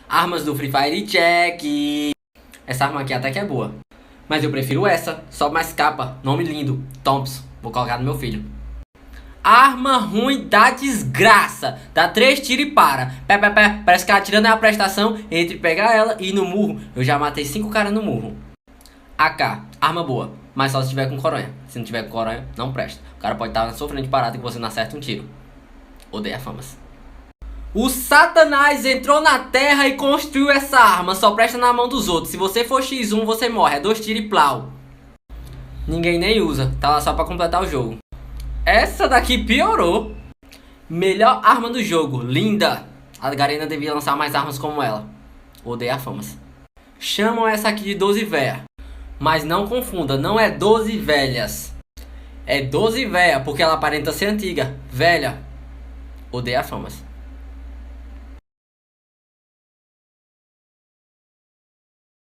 Armas do Free Fire Check. Essa arma aqui até que é boa. Mas eu prefiro essa. Só mais capa. Nome lindo. Thompson. Vou colocar no meu filho. Arma ruim da desgraça. Dá 3 tiros e para. Pé, pé, pé. Parece que ela atirando é a prestação. Entre pegar ela e ir no murro. Eu já matei 5 caras no murro. AK. Arma boa. Mas só se tiver com coronha. Se não tiver com coronha, não presta. O cara pode estar na sua frente parado e você não acerta um tiro. Odeia famas. O Satanás entrou na terra e construiu essa arma. Só presta na mão dos outros. Se você for X1, você morre. É 2 tiros e plau. Ninguém nem usa. Tá lá só pra completar o jogo. Essa daqui piorou. Melhor arma do jogo. Linda. A Garena devia lançar mais armas como ela. Odeia famas. Chamam essa aqui de 12 véia. Mas não confunda. Não é 12 velhas. É 12 véia. Porque ela aparenta ser antiga. Velha. Odeia famas.